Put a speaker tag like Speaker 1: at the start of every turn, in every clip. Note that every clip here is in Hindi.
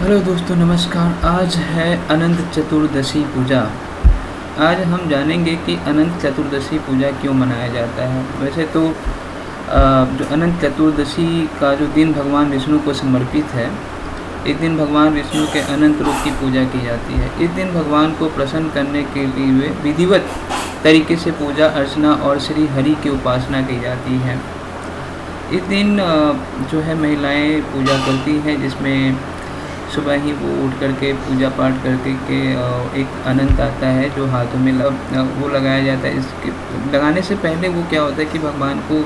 Speaker 1: हेलो दोस्तों, नमस्कार। आज है अनंत चतुर्दशी पूजा। आज हम जानेंगे कि अनंत चतुर्दशी पूजा क्यों मनाया जाता है। वैसे तो जो अनंत चतुर्दशी का जो दिन भगवान विष्णु को समर्पित है, इस दिन भगवान विष्णु के अनंत रूप की पूजा की जाती है। इस दिन भगवान को प्रसन्न करने के लिए विधिवत तरीके से पूजा अर्चना और श्री हरि की उपासना की जाती है। इस दिन जो है महिलाएं पूजा करती हैं, जिसमें सुबह ही वो उठ करके पूजा पाठ करके एक अनंत आता है जो हाथों में वो लगाया जाता है। इसके लगाने से पहले वो क्या होता है कि भगवान को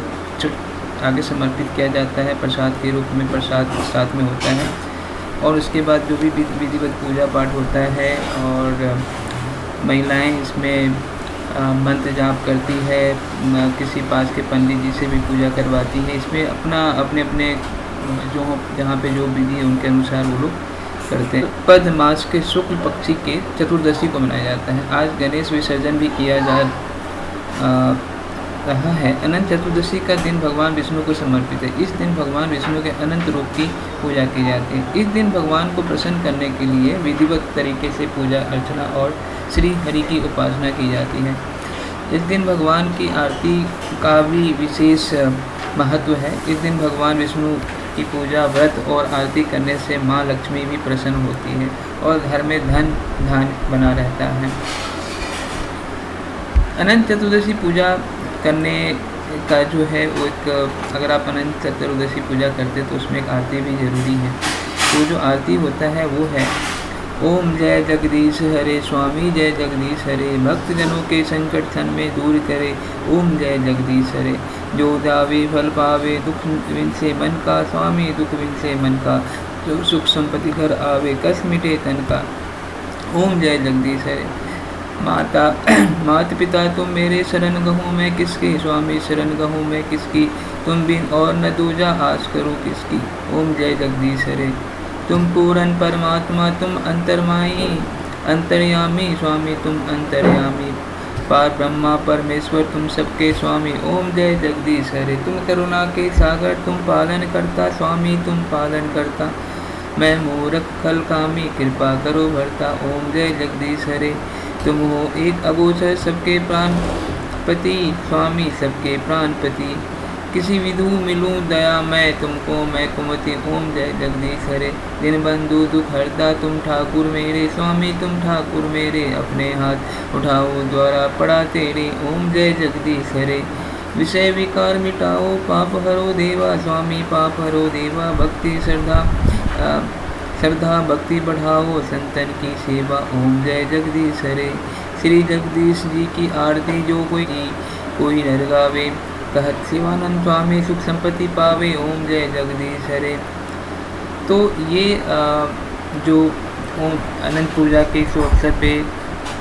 Speaker 1: आगे समर्पित किया जाता है, प्रसाद के रूप में प्रसाद साथ में होता है। और उसके बाद जो भी विधिवत पूजा पाठ होता है और महिलाएं इसमें मंत्र जाप करती है, किसी पास के पंडित जी से भी पूजा करवाती है। इसमें अपना अपने अपने जो जहाँ पे जो विधि है उनके अनुसार वो लोग करते हैं। पद मास के शुक्ल पक्षी के चतुर्दशी को मनाया जाता है। आज गणेश विसर्जन भी किया जा रहा है। अनंत चतुर्दशी का दिन भगवान विष्णु को समर्पित है। इस दिन भगवान विष्णु के अनंत रूप की पूजा की जाती है। इस दिन भगवान को प्रसन्न करने के लिए विधिवत तरीके से पूजा अर्चना और श्री हरि की उपासना की जाती है। इस दिन भगवान की आरती का भी विशेष महत्व है। इस दिन भगवान विष्णु की पूजा व्रत और आरती करने से माँ लक्ष्मी भी प्रसन्न होती है और घर में धन धान्य बना रहता है। अनंत चतुर्दशी पूजा करने का जो है वो एक, अगर आप अनंत चतुर्दशी पूजा करते तो उसमें एक आरती भी ज़रूरी है। तो जो आरती होता है वो है ओम जय जगदीश हरे स्वामी जय जगदीश हरे, भक्तजनों के संकट क्षण में दूर करे ओम जय जगदीश हरे। जो दावे फल पावे दुख विन से मन का, स्वामी दुख विन से मन का। जो सुख संपत्ति घर आवे कष्ट मिटे तन का, ओम जय जगदीश हरे। माता माता पिता तुम मेरे शरण गहूँ मैं किसकी, स्वामी शरण गहूँ मैं किसकी। तुम बिन और न दूजा आस करूँ किसकी, ओम जय जगदीश हरे। तुम पूर्ण परमात्मा तुम अंतर्माई अंतर्यामी, स्वामी तुम अंतर्यामी। पार ब्रह्मा परमेश्वर तुम सबके स्वामी, ओम जय जगदीश हरे। तुम करुणा के सागर तुम पालन करता, स्वामी तुम पालन करता। मैं मूर्ख खल कामी कृपा करो भरता, ओम जय जगदीश हरे। तुम हो एक अगोचर सबके प्राण पति, स्वामी सबके प्राणपति। किसी विधु मिलूं दया मैं तुमको मैं कुमति, ओम जय जगदीश हरे। दिन बंधु दुख हरता तुम ठाकुर मेरे, स्वामी तुम ठाकुर मेरे। अपने हाथ उठाओ द्वारा पड़ा तेरे, ओम जय जगदीश हरे। विषय विकार मिटाओ पाप हरो देवा, स्वामी पाप हरो देवा। भक्ति श्रद्धा भक्ति बढ़ाओ संतन की सेवा, ओम जय जगदीश हरे। श्री जगदीश जी की आरती जो कोई नर गावे, कहत शिवानंद स्वामी सुख संपत्ति पावे, ओम जय जगदीश हरे। तो ये जो अनंत पूजा के इस अवसर पे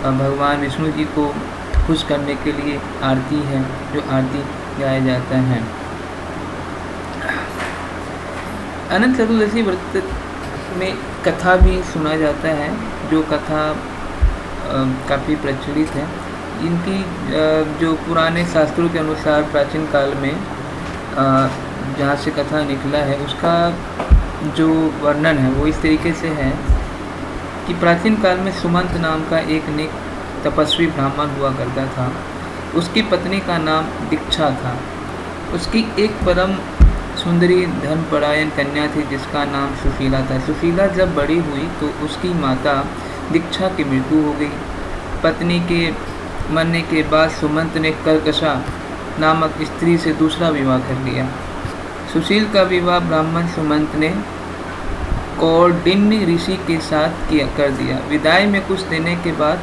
Speaker 1: भगवान विष्णु जी को खुश करने के लिए आरती है, जो आरती गाया जाता है। अनंत चतुर्दशी व्रत में कथा भी सुना जाता है, जो कथा काफ़ी प्रचलित है। इनकी जो पुराने शास्त्रों के अनुसार प्राचीन काल में जहाँ से कथा निकला है उसका जो वर्णन है वो इस तरीके से है कि प्राचीन काल में सुमंत नाम का एक नेक तपस्वी ब्राह्मण हुआ करता था। उसकी पत्नी का नाम दीक्षा था। उसकी एक परम सुंदरी धर्मपरायण कन्या थी जिसका नाम सुशीला था। सुशीला जब बड़ी हुई तो उसकी माता दीक्षा की मृत्यु हो गई। पत्नी के मरने के बाद सुमंत ने कर्कशा नामक स्त्री से दूसरा विवाह कर लिया। सुशील का विवाह ब्राह्मण सुमंत ने कौंडिन्य ऋषि के साथ कर दिया। विदाई में कुछ देने के बाद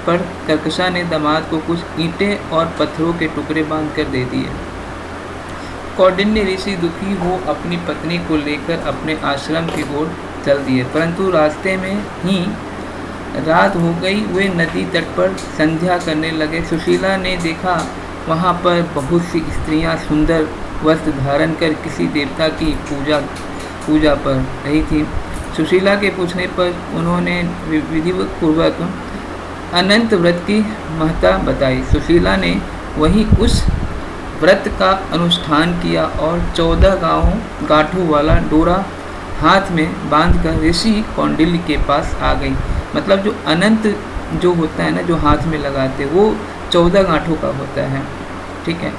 Speaker 1: पर कर्कशा ने दामाद को कुछ ईंटें और पत्थरों के टुकड़े बांध कर दे दिए। कौंडिन्य ऋषि दुखी हो अपनी पत्नी को लेकर अपने आश्रम की ओर चल दिए, परंतु रास्ते में ही रात हो गई। वे नदी तट पर संध्या करने लगे। सुशीला ने देखा वहाँ पर बहुत सी स्त्रियाँ सुंदर वस्त्र धारण कर किसी देवता की पूजा पर रही थी। सुशीला के पूछने पर उन्होंने विधिवत पूर्वक अनंत व्रत की महत्ता बताई। सुशीला ने वहीं उस व्रत का अनुष्ठान किया और 14 गांठों वाला डोरा हाथ में बांधकर ऋषि कौंडिल्य के पास आ गई। मतलब जो अनंत जो होता है ना, जो हाथ में लगाते, वो 14 गांठों का होता है, ठीक है।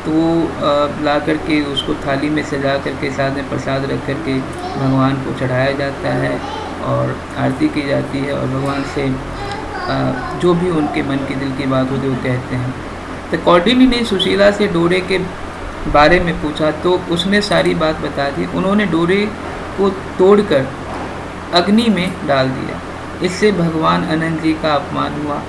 Speaker 1: तो वो ला करके उसको थाली में सजा करके साथ में प्रसाद रख करके भगवान को चढ़ाया जाता है और आरती की जाती है, और भगवान से जो भी उनके मन की दिल की बात होती है वो कहते हैं। तो कौंडिन्य ने सुशीला से डोरे के बारे में पूछा तो उसने सारी बात बता दी। उन्होंने डोरे को तोड़कर अग्नि में डाल दिया। इससे भगवान अनंत जी का अपमान हुआ।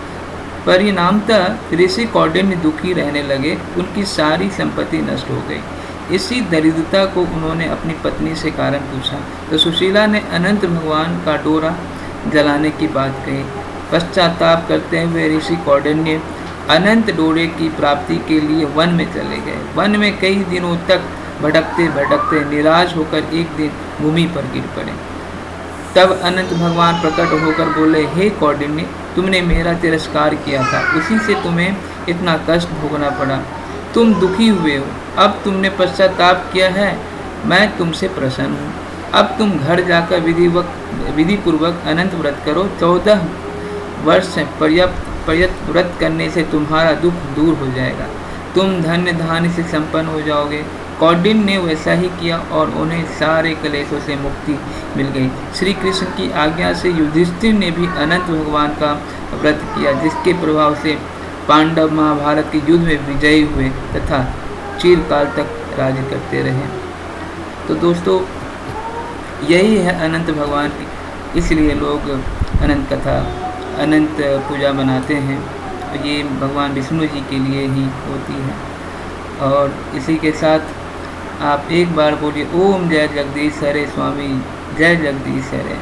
Speaker 1: परिणामतः ऋषि कौंडिन्य दुखी रहने लगे, उनकी सारी संपत्ति नष्ट हो गई। इसी दरिद्रता को उन्होंने अपनी पत्नी से कारण पूछा तो सुशीला ने अनंत भगवान का डोरा जलाने की बात कही। पश्चाताप करते हुए ऋषि कौंडिन्य अनंत डोरे की प्राप्ति के लिए वन में चले गए। वन में कई दिनों तक भटकते भटकते निराश होकर एक दिन भूमि पर गिर पड़े। तब अनंत भगवान प्रकट होकर बोले, हे कौंडिन्य, तुमने मेरा तिरस्कार किया था, उसी से तुम्हें इतना कष्ट भोगना पड़ा। तुम दुखी हुए हो, अब तुमने पश्चाताप किया है, मैं तुमसे प्रसन्न हूँ। अब तुम घर जाकर विधिपूर्वक अनंत व्रत करो। 14 वर्ष पर्याप्त व्रत करने से तुम्हारा दुख दूर हो जाएगा, तुम धन्य धान्य से संपन्न हो जाओगे। कौंडिन्य ने वैसा ही किया और उन्हें सारे क्लेशों से मुक्ति मिल गई। श्री कृष्ण की आज्ञा से युधिष्ठिर ने भी अनंत भगवान का व्रत किया, जिसके प्रभाव से पांडव महाभारत के युद्ध में विजयी हुए तथा चिरकाल तक राज्य करते रहे। तो दोस्तों, यही है अनंत भगवान की, इसलिए लोग अनंत कथा, अनंत पूजा बनाते हैं। ये भगवान विष्णु जी के लिए ही होती है। और इसी के साथ आप एक बार बोलिए, ओम जय जगदीश हरे स्वामी, जय जगदीश हरे।